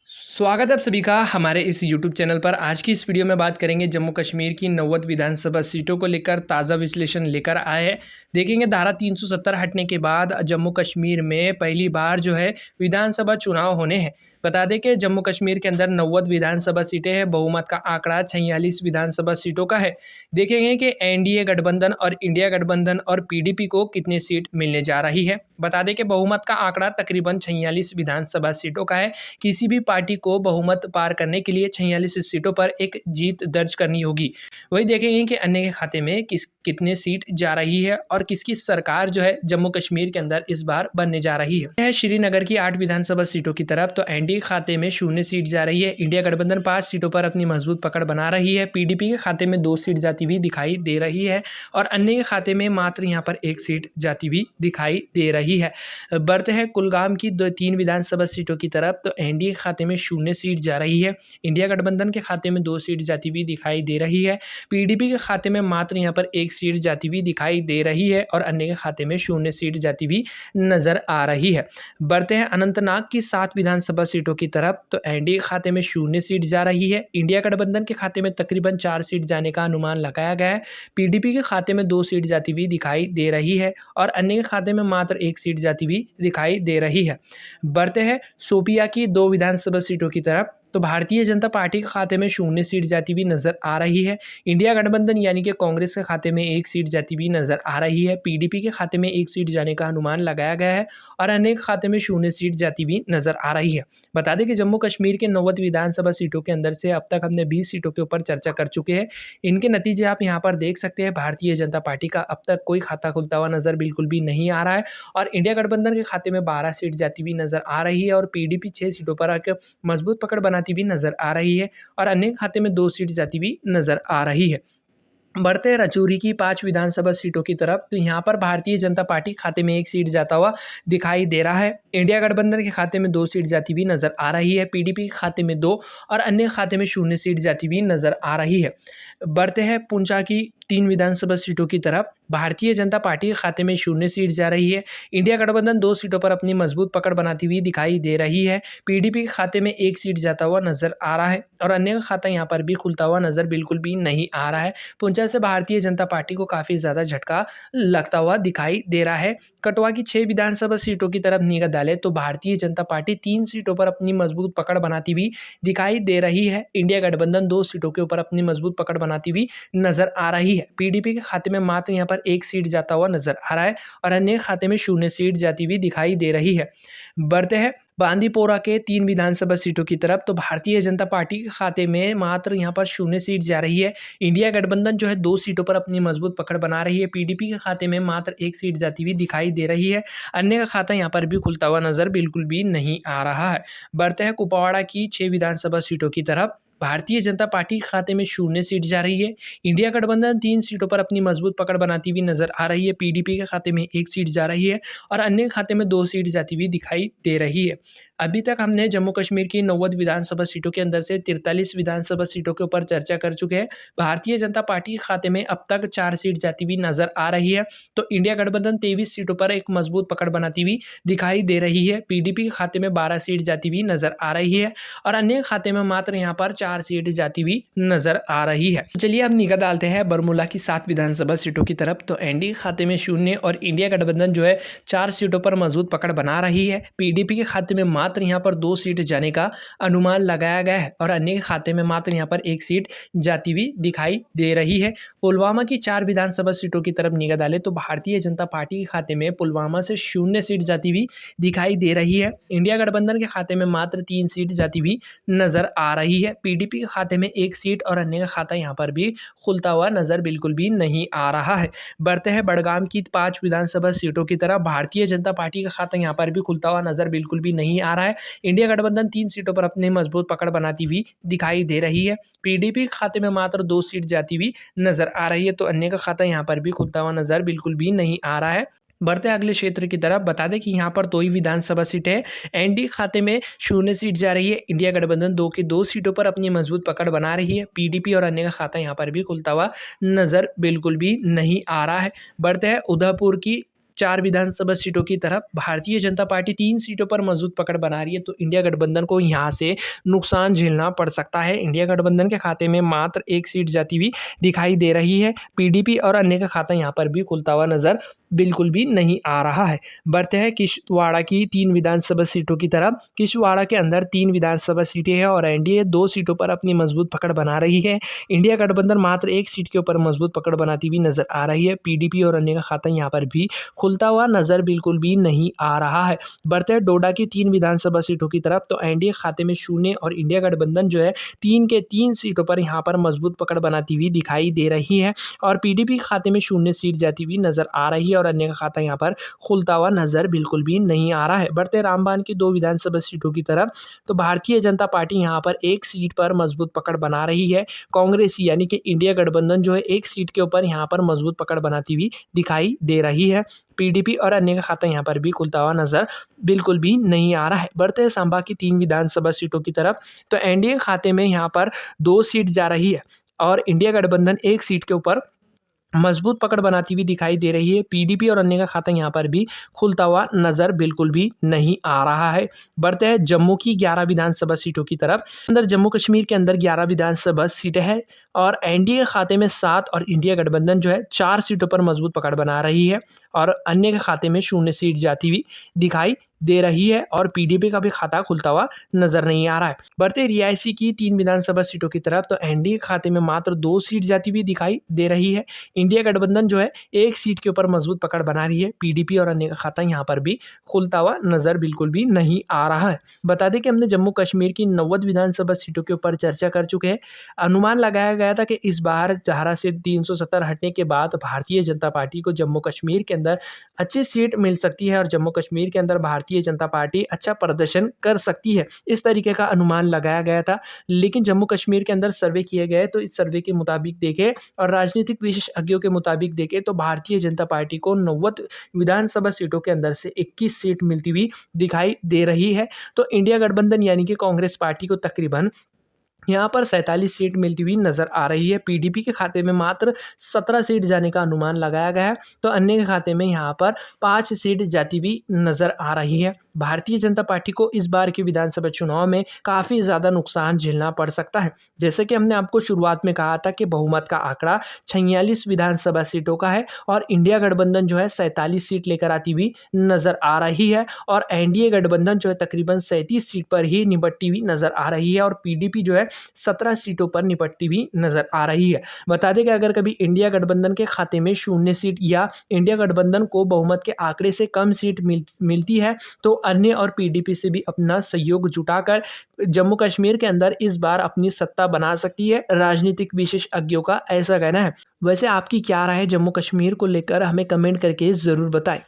स्वागत है आप सभी का हमारे इस YouTube चैनल पर। आज की इस वीडियो में बात करेंगे जम्मू कश्मीर की 90 विधानसभा सीटों को लेकर ताज़ा विश्लेषण लेकर आए हैं। देखेंगे धारा 370 हटने के बाद जम्मू कश्मीर में पहली बार जो है विधानसभा चुनाव होने हैं। बता दें कि जम्मू कश्मीर के अंदर 90 विधानसभा सीटें हैं। बहुमत का आंकड़ा 46 विधानसभा सीटों का है। देखेंगे कि एनडीए गठबंधन और इंडिया गठबंधन और पीडीपी को कितनी सीट मिलने जा रही है। बता दें कि बहुमत का आंकड़ा तकरीबन 46 विधानसभा सीटों का है। किसी भी पार्टी को बहुमत पार करने के लिए 46 सीटों पर एक जीत दर्ज करनी होगी। वही देखेंगे कि अन्य के खाते में कितने सीट जा रही है और किसकी सरकार जो है जम्मू कश्मीर के अंदर इस बार बनने जा रही है। श्रीनगर की 8 विधानसभा सीटों की तरफ तो एनडीए खाते में 0 सीट जा रही है। इंडिया गठबंधन 5 सीटों पर अपनी मजबूत पकड़ बना रही है। पीडीपी के खाते में 2 सीट जाती हुई दिखाई दे रही है और अन्य के खाते में मात्र यहाँ पर 1 सीट जाती हुई दिखाई दे रही है। बढ़ते हैं कुलगाम की 3 विधानसभा सीटों की तरफ तो एनडीए खाते में 0 सीट जा रही है। इंडिया गठबंधन के खाते में 2 सीट जाती हुई दिखाई दे रही है। पीडीपी के खाते में मात्र यहाँ पर 1 सीट जाती हुई दिखाई दे रही है और अन्य के खाते में 0 सीट जाती हुई नजर आ रही है। बढ़ते हैं अनंतनाग की 7 विधानसभा सीटों की तरफ तो एनडीए खाते में 0 सीट जा रही है। इंडिया गठबंधन के खाते में तकरीबन 4 सीट जाने का अनुमान लगाया गया है। पीडीपी के खाते में 2 सीट जाती हुई दिखाई दे रही है और अन्य के खाते में मात्र 1 सीट जाती हुई दिखाई दे रही है। बढ़ते हैं शोपिया की 2 विधानसभा सीटों की तरफ तो भारतीय जनता पार्टी के खाते में 0 सीट जाती हुई नजर आ रही है। इंडिया गठबंधन यानी कि कांग्रेस के खाते में 1 सीट जाती हुई नजर आ रही है। पीडीपी के खाते में 1 सीट जाने का अनुमान लगाया गया है और अन्य के खाते में 0 सीट जाती हुई नजर आ रही है। बता दें कि जम्मू कश्मीर के 90 विधानसभा सीटों के अंदर से अब तक हमने 20 सीटों के ऊपर चर्चा कर चुके हैं। इनके नतीजे आप यहाँ पर देख सकते हैं। भारतीय जनता पार्टी का अब तक कोई खाता खुलता हुआ नजर बिल्कुल भी नहीं आ रहा है और इंडिया गठबंधन के खाते में 12 सीट जाती हुई नजर आ रही है और पीडीपी 6 सीटों पर आकर मजबूत पकड़ बनाती हुई नजर आ रही है और अन्य खाते में 2 सीट जाती हुई नजर आ रही है। बढ़ते हैं राजौरी की 5 विधानसभा सीटों की तरफ तो यहाँ पर भारतीय जनता पार्टी खाते में 1 सीट जाता हुआ दिखाई दे रहा है। इंडिया गठबंधन के खाते में 2 सीट जाती हुई नजर आ रही है। पीडीपी के खाते में 2 और अन्य खाते में 0 सीट जाती हुई नजर आ रही है। बढ़ते हैं पुंछा की 3 विधानसभा सीटों की तरफ भारतीय जनता पार्टी के खाते में 0 सीट जा रही है। इंडिया गठबंधन 2 सीटों पर अपनी मजबूत पकड़ बनाती हुई दिखाई दे रही है। पीडीपी के खाते में 1 सीट जाता हुआ नजर आ रहा है और अन्य का खाता यहाँ पर भी खुलता हुआ नजर बिल्कुल भी नहीं आ रहा है। पुंछा से भारतीय जनता पार्टी को काफ़ी ज़्यादा झटका लगता हुआ दिखाई दे रहा है। कठुआ की 6 विधानसभा सीटों की तरफ निगाह डालें तो भारतीय जनता पार्टी 3 सीटों पर अपनी मजबूत पकड़ बनाती हुई दिखाई दे रही है। इंडिया गठबंधन 2 सीटों के ऊपर अपनी मजबूत पकड़ बनाती हुई नजर आ रही है। पीडीपी के खाते में मात्र यहाँ पर 1 सीट जाता हुआ नजर आ रहा है और अन्य खाते में 0 सीट जाती हुई दिखाई दे रही है। बढ़ते हैं बांदीपोरा के 3 विधानसभा सीटों की तरफ तो भारतीय जनता पार्टी के खाते में मात्र यहाँ पर 0 सीट जा रही है। इंडिया गठबंधन जो है 2 सीटों पर अपनी मजबूत पकड़ बना रही है। पीडीपी के खाते में मात्र 1 सीट जाती हुई दिखाई दे रही है। अन्य का खाता यहाँ पर भी खुलता हुआ नजर बिल्कुल भी नहीं आ रहा है। बढ़ते हैं कुपवाड़ा की 6 विधानसभा सीटों की तरफ भारतीय जनता पार्टी के खाते में 0 सीट जा रही है। इंडिया गठबंधन 3 सीटों पर अपनी मजबूत पकड़ बनाती हुई नजर आ रही है। पीडीपी के खाते में 1 सीट जा रही है और अन्य खाते में 2 सीट जाती हुई दिखाई दे रही है। अभी तक हमने जम्मू कश्मीर की 90 विधानसभा सीटों के अंदर से 43 विधानसभा सीटों के ऊपर चर्चा कर चुके हैं। भारतीय जनता पार्टी के खाते में अब तक 4 सीट जाती हुई नजर आ रही है तो इंडिया गठबंधन 23 सीटों पर एक मजबूत पकड़ बनाती हुई दिखाई दे रही है। पीडीपी के खाते में 12 सीट जाती हुई नजर आ रही है और अन्य खाते में मात्र यहाँ पर 4 सीट जाती हुई नजर आ रही है। चलिए अब निगाह डालते हैं बरमूला की 7 विधानसभा सीटों की तरफ तो एनडीए खाते में 0 और इंडिया गठबंधन जो है 4 सीटों पर मजबूत पकड़ बना रही है। पीडीपी के खाते में मात्र यहाँ पर 2 सीट जाने का अनुमान लगाया गया है और अन्य खाते में मात्र यहाँ पर 1 सीट जाती हुई दिखाई दे रही है। पुलवामा की 4 विधानसभा सीटों की तरफ निगाह डालें तो भारतीय जनता पार्टी के खाते में पुलवामा से 0 सीट जाती हुई दिखाई दे रही है। इंडिया गठबंधन के खाते में मात्र 3 सीट जाती हुई नजर आ रही है। पीडीपी के खाते में 1 सीट और अन्य का खाता यहाँ पर भी खुलता हुआ नजर बिल्कुल भी नहीं आ रहा है। बढ़ते हैं बड़गाम की 5 विधानसभा सीटों की तरफ भारतीय जनता पार्टी का खाता यहाँ पर भी खुलता हुआ नजर बिल्कुल भी नहीं आ रहा है। इंडिया गठबंधन 3 सीटों पर अपनी मजबूत पकड़ बनाती हुई दिखाई दे रही है। पीडीपी के खाते में मात्र 2 सीट जाती हुई नजर आ रही है तो अन्य का खाता यहाँ पर भी खुलता हुआ नजर बिल्कुल भी नहीं आ रहा है। बढ़ते अगले क्षेत्र की तरफ बता दें कि यहाँ पर 2 ही विधानसभा सीटें हैं। एनडीए खाते में 0 सीट जा रही है। इंडिया गठबंधन 2 की 2 सीटों पर अपनी मजबूत पकड़ बना रही है। पीडीपी और अन्य का खाता यहाँ पर भी खुलता हुआ नजर बिल्कुल भी नहीं आ रहा है। बढ़ते हैं उदयपुर की 4 विधानसभा सीटों की तरफ भारतीय जनता पार्टी 3 सीटों पर मजबूत पकड़ बना रही है, तो इंडिया गठबंधन को यहाँ से नुकसान झेलना पड़ सकता है। इंडिया गठबंधन के खाते में मात्र 1 सीट जाती हुई दिखाई दे रही है। पीडीपी और अन्य का खाता यहाँ पर भी खुलता हुआ नजर बिल्कुल भी नहीं आ रहा है। बढ़ते हैं किश्तवाड़ा की 3 विधानसभा सीटों की तरफ। किश्तवाड़ा के अंदर 3 विधानसभा सीटें हैं और एनडीए 2 सीटों पर अपनी मजबूत पकड़ बना रही है। इंडिया गठबंधन मात्र 1 सीट के ऊपर मजबूत पकड़ बनाती हुई नजर आ रही है। पीडीपी और अन्य का खाता यहाँ पर भी खुलता हुआ नजर बिल्कुल भी नहीं आ रहा है। बढ़ते हैं डोडा की 3 विधानसभा सीटों की तरफ, तो एनडीए खाते में 0 और इंडिया गठबंधन जो है 3 के 3 सीटों पर यहाँ पर मजबूत पकड़ बनाती हुई दिखाई दे रही है और पीडीपी खाते में 0 सीट जाती हुई नजर आ रही है और अन्य का खाता यहाँ पर खुलता हुआ नजर बिल्कुल भी नहीं आ रहा है। बढ़ते रामबान की 2 विधानसभा सीटों की तरफ, तो भारतीय जनता पार्टी यहाँ पर 1 सीट पर मजबूत पकड़ बना रही है। कांग्रेस यानी कि इंडिया गठबंधन जो है 1 सीट के ऊपर यहाँ पर मजबूत पकड़ बनाती हुई दिखाई दे रही है। पीडीपी और अन्य का खाता यहाँ पर भी खुलता हुआ नजर बिल्कुल भी नहीं आ रहा है। बढ़ते हैं सांबा की 3 विधानसभा सीटों की तरफ, तो एनडीए खाते में यहाँ पर 2 सीट जा रही है और इंडिया गठबंधन 1 सीट के ऊपर मजबूत पकड़ बनाती हुई दिखाई दे रही है। पीडीपी और अन्य का खाता यहाँ पर भी खुलता हुआ नजर बिल्कुल भी नहीं आ रहा है। बढ़ते हैं जम्मू की 11 विधानसभा सीटों की तरफ। अंदर जम्मू कश्मीर के अंदर 11 विधानसभा सीटें हैं और एनडीए खाते में 7 और इंडिया गठबंधन जो है 4 सीटों पर मजबूत पकड़ बना रही है और अन्य के खाते में 0 सीट जाती हुई दिखाई दे रही है और पीडीपी का भी खाता खुलता हुआ नजर नहीं आ रहा है। बढ़ते रियासी की 3 विधानसभा सीटों की तरफ, तो एनडीए खाते में मात्र 2 सीट जाती हुई दिखाई दे रही है। इंडिया गठबंधन जो है 1 सीट के ऊपर मजबूत पकड़ बना रही है। पीडीपी और अन्य का खाता यहाँ पर भी खुलता हुआ नजर बिल्कुल भी नहीं आ रहा है। बता दें कि हमने जम्मू कश्मीर की 90 विधानसभा सीटों के ऊपर चर्चा कर चुके हैं। अनुमान लगाया गया था कि इस बार धारा से 370 हटने के बाद भारतीय जनता पार्टी को जम्मू कश्मीर के अंदर अच्छी सीट मिल सकती है और जम्मू कश्मीर के अंदर भारतीय जनता पार्टी अच्छा प्रदर्शन कर सकती है, इस तरीके का अनुमान लगाया गया था। लेकिन जम्मू कश्मीर के अंदर सर्वे किए गए, तो इस सर्वे के मुताबिक देखें और राजनीतिक विशेषज्ञों के मुताबिक देखें तो भारतीय जनता पार्टी को 90 विधानसभा सीटों के अंदर से 21 सीट मिलती हुई दिखाई दे रही है। तो इंडिया गठबंधन यानी कि कांग्रेस पार्टी को तकरीबन यहाँ पर 47 सीट मिलती हुई नजर आ रही है। पीडीपी के खाते में मात्र 17 सीट जाने का अनुमान लगाया गया है, तो अन्य के खाते में यहाँ पर 5 सीट जाती हुई नजर आ रही है। भारतीय जनता पार्टी को इस बार के विधानसभा चुनाव में काफ़ी ज़्यादा नुकसान झेलना पड़ सकता है। जैसे कि हमने आपको शुरुआत में कहा था कि बहुमत का आंकड़ा 46 विधानसभा सीटों का है और इंडिया गठबंधन जो है 47 सीट लेकर आती हुई नजर आ रही है और एनडीए गठबंधन जो है तकरीबन 37 सीट पर ही निपटती हुई नजर आ रही है और पीडीपी जो है 17 सीटों पर निपटती हुई नजर आ रही है। बता दें कि अगर कभी इंडिया गठबंधन के खाते में 0 सीट या इंडिया गठबंधन को बहुमत के आंकड़े से कम सीट मिलती है, तो अन्य और पीडीपी से भी अपना सहयोग जुटाकर जम्मू कश्मीर के अंदर इस बार अपनी सत्ता बना सकती है। राजनीतिक विशेषज्ञों का ऐसा कहना है। वैसे आपकी क्या राय है जम्मू कश्मीर को लेकर, हमें कमेंट करके ज़रूर बताएं।